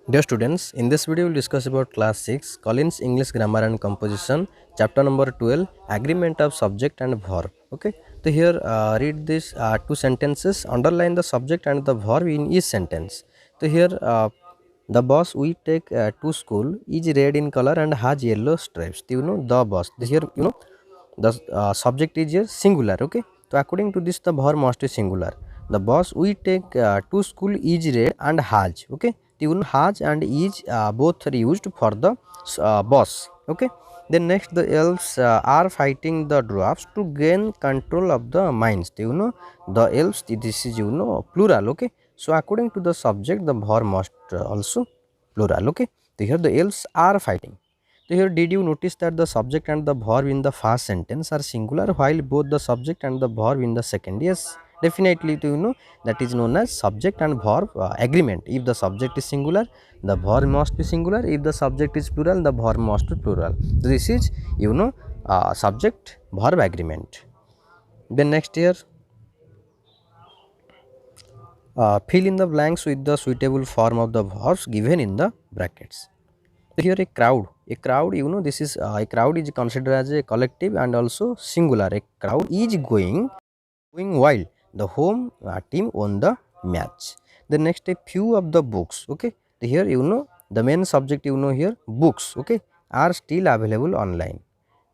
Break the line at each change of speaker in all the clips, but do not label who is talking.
Dear students, in this video we will discuss about class 6 Collins English Grammar and Composition, chapter number 12, agreement of subject and verb. Okay, so here read this two sentences, underline the subject and the verb in each sentence. So here the bus we take to school is red in color and has yellow stripes. So, the bus. This here the subject is here singular. Okay, so according to this the verb must be singular. The bus we take to school is red and has. Okay, tune has and is both are used for the bus. Okay, then next the elves are fighting the dwarfs to gain control of the mines. The elves, this is plural. Okay, so according to the subject the verb must also plural. Okay, so here the elves are fighting. So here did you notice that the subject and the verb in the first sentence are singular while both the subject and the verb in the second? Yes, definitely. That is known as subject and verb agreement. If the subject is singular, the verb must be singular. If the subject is plural, the verb must be plural. This is subject verb agreement. Then next here, fill in the blanks with the suitable form of the verbs given in the brackets. So here a crowd, this is a crowd is considered as a collective and also singular. A crowd is going wild. The home team won the match. The next a few of the books. Okay, so here the main subject here books. Okay, are still available online.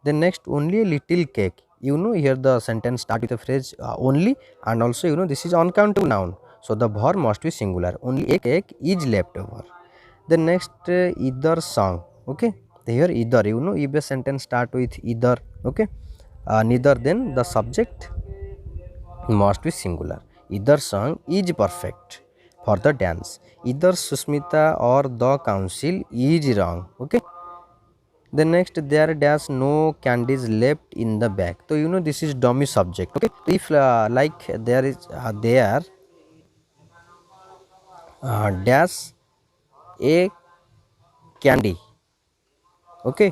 Then next only a little cake. Here the sentence start with the phrase only, and also this is uncountable noun. So the verb must be singular. Only a cake is left over. The next either song. Okay, here either if a sentence start with either. Okay, neither, then the subject must be singular. Either song is perfect for the dance. Either Susmita or the council is wrong. Okay, the next there dash no candies left in the bag. So this is dummy subject. Okay, if like there is there dash a candy. Okay,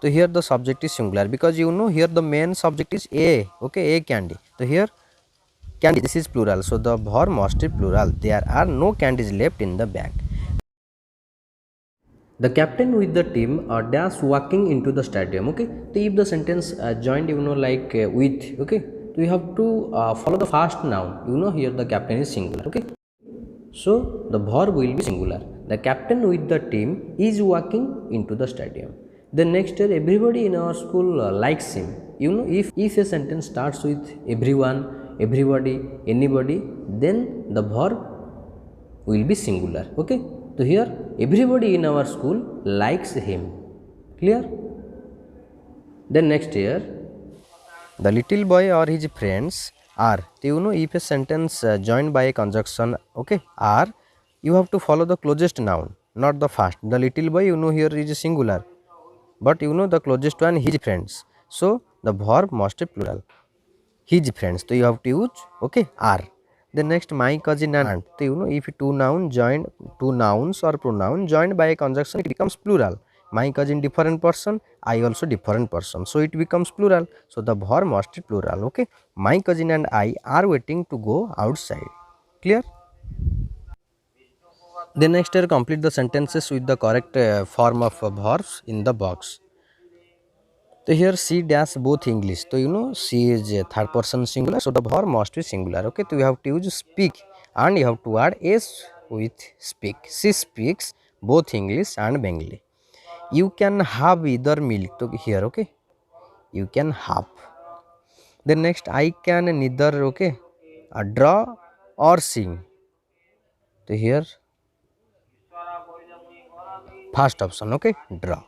so here the subject is singular because here the main subject is a. Okay, a candy. So here candy, this is plural, so the verb must be plural. There are no candies left in the bag. The captain with the team are dash walking into the stadium. Okay, so if the sentence joined like with. Okay, so you have to follow the first noun. Here the captain is singular. Okay, so the verb will be singular. The captain with the team is walking into the stadium. Then next year everybody in our school likes him. If a sentence starts with everyone, everybody, anybody, then the verb will be singular. Okay, so here everybody in our school likes him. Clear? Then next year the little boy or his friends are. So if a sentence joined by a conjunction, okay, are, you have to follow the closest noun, not the first. The little boy here is singular, but the closest one his friends, so the verb must be plural. His friends, so you have to use okay are. The next my cousin and aunt. So if two nouns or pronoun joined by a conjunction, it becomes plural. My cousin different person, I also different person, so it becomes plural. So the verb must be plural. Okay, my cousin and I are waiting to go outside. Clear? Then next year complete the sentences with the correct form of verbs in the box. So here she dash both English. So she is a third person singular. So the verb must be singular. Okay, so you have to use speak and you have to add s with speak. She speaks both English and Bengali. You can have either milk. So here, okay, you can have. Then next I can neither, okay, draw or sing. So here first option, okay, draw.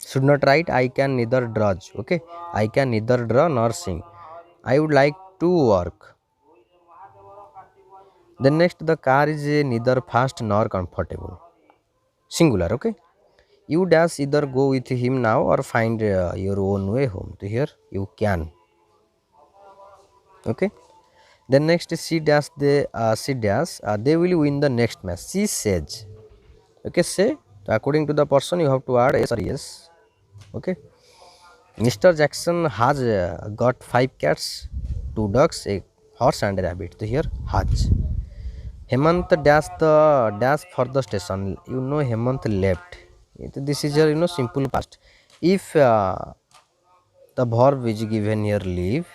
Should not write I can neither draw. Okay, I can neither draw nor sing. I would like to work. Then next the car is neither fast nor comfortable. Singular. Okay, you dash either go with him now or find your own way home. So here you can. Okay, then next she dash they will win the next match. She says. Okay, say, so according to the person you have to add yes or yes. Okay, Mr. Jackson has got 5 cats, 2 ducks, a horse and a rabbit. So here has. Hemant dash the dash for the station. You know Hemant left. This is your simple past. If the verb is given here leave,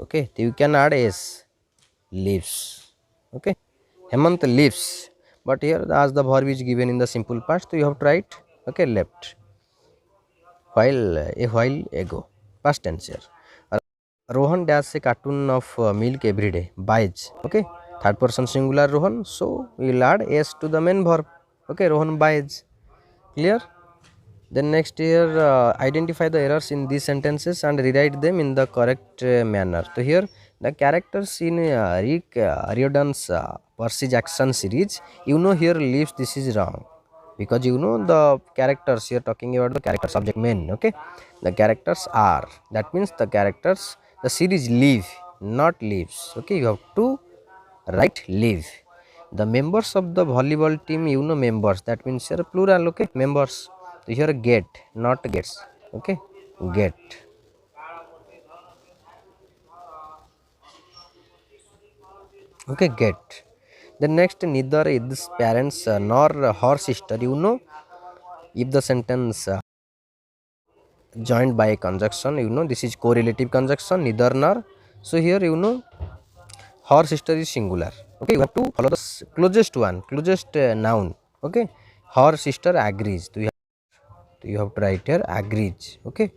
okay, you can add s, leaves, okay. Hemant leaves, but here as the verb is given in the simple past, so you have to write, okay, left. While a while ago, past tense here. Rohan dash a carton of milk every day, buys, okay, third person singular Rohan, so we will add s to the main verb, okay, Rohan buys. Clear? Then next here, identify the errors in these sentences and rewrite them in the correct manner. So here the characters in Rick Riordan's Percy Jackson series, here leaves, this is wrong, because the characters here, talking about the character subject main, okay, the characters are, that means the characters, the series live, not lives, okay, you have to write live. The members of the volleyball team, members, that means here plural, okay, members. So here get, not gets, okay, get, okay, get. The next, neither his parents nor her sister, if the sentence joined by a conjunction, this is correlative conjunction, neither nor. So here her sister is singular, okay, you have to follow the closest one, closest noun, okay. Her sister agrees, so you have to write here agrees, okay,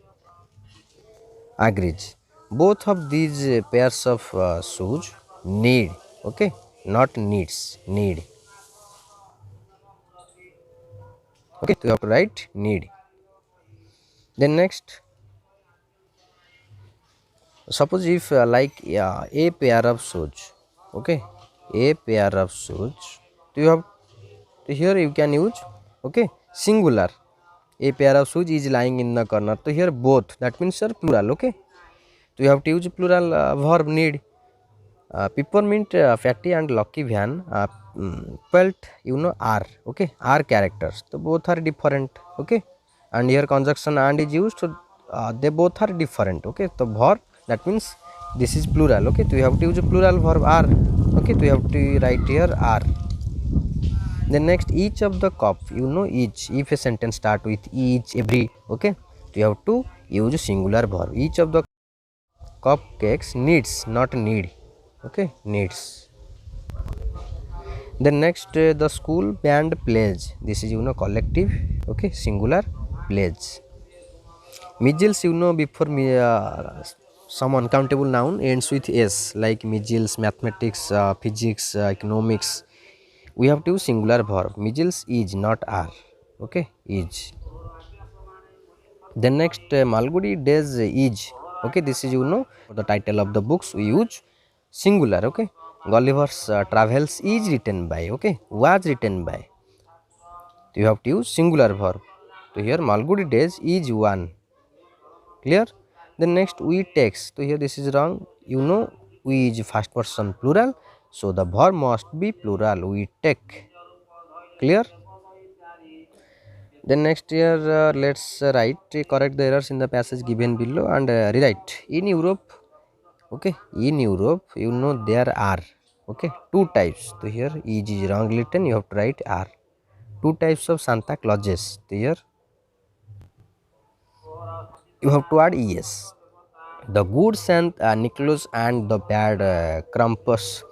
agrees. Both of these pairs of shoes need, okay, not needs, need, okay, so you have to write need. Then next, suppose if a pair of shoes, okay, a pair of shoes, so you have to, here you can use, okay, singular, a pair of shoes is lying in the corner, so here both, that means sir plural, okay, so you have to use plural verb need. Peppermint, Fatty and Lucky Van felt, are, okay, are characters, so both are different, okay, and here conjunction and is used, so they both are different, okay, so verb, that means this is plural, okay, so you have to use a plural verb are, okay, so you have to write here are. Then next, each of the cup, each, if a sentence start with each, every, okay, so you have to use singular verb, each of the cupcakes needs, not need, okay, needs. Then next, the school band plays, this is collective, okay, singular, plays. Measles, before me some uncountable noun ends with s, like measles, mathematics, physics, economics, we have to use singular verb, measles is, not are, okay, is. Then next, Malgudi days is, okay, this is the title of the books, we use singular, okay. Gulliver's Travels is written by, okay, was written by, so you have to use singular verb. So here Malgudi days is one. Clear? Then next, we takes, so here this is wrong, we is first person plural, so the verb must be plural, we take. Clear? Then next here, let's write, correct the errors in the passage given below and rewrite. In Europe, okay, in Europe, there are, okay, two types, so here is wrong written, you have to write are. Two types of Santa Clauses, so here you have to add es. The good Saint Nicholas and the bad Krampus,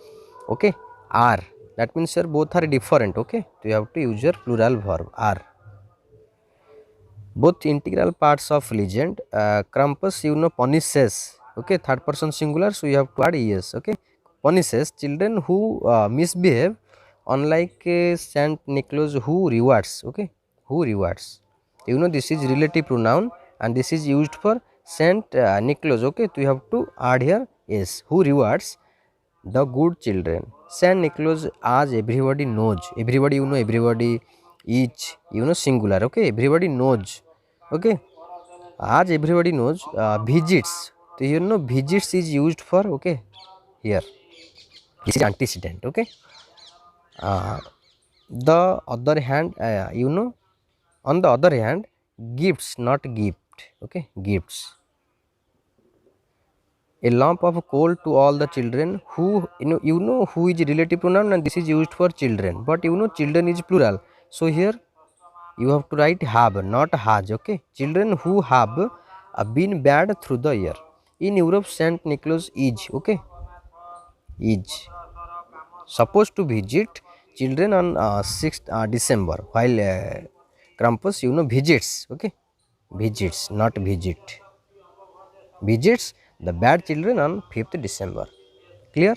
okay, are, that means here both are different, okay, so you have to use your plural verb are. Both integral parts of legend, Krampus punishes, okay, third person singular, so you have to add es, okay, punishes children who misbehave, unlike Saint Nicholas who rewards, okay, who rewards, this is relative pronoun and this is used for Saint Nicholas, okay, so you have to add here is, who rewards the good children. Saint Nicholas, as everybody knows, everybody, everybody, each, singular, okay, everybody knows, okay, as everybody knows, visits, so visits is used for, okay, here this is antecedent, okay. uh, the other hand, on the other hand, gifts, not gift, okay, gifts. a lump of coal to all the children who, you know who is relative pronoun, and this is used for children, but children is plural, so here you have to write have, not has. Okay, children who have been bad through the year. In Europe, Saint Nicholas is, okay, is supposed to visit children on 6th December, while Krampus visits, okay, visits, not visit, visits the bad children on 5th December. Clear?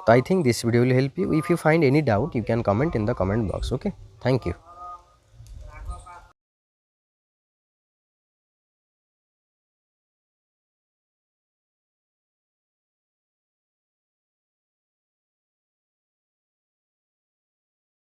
So I think this video will help you. If you find any doubt, you can comment in the comment box. Okay, thank you.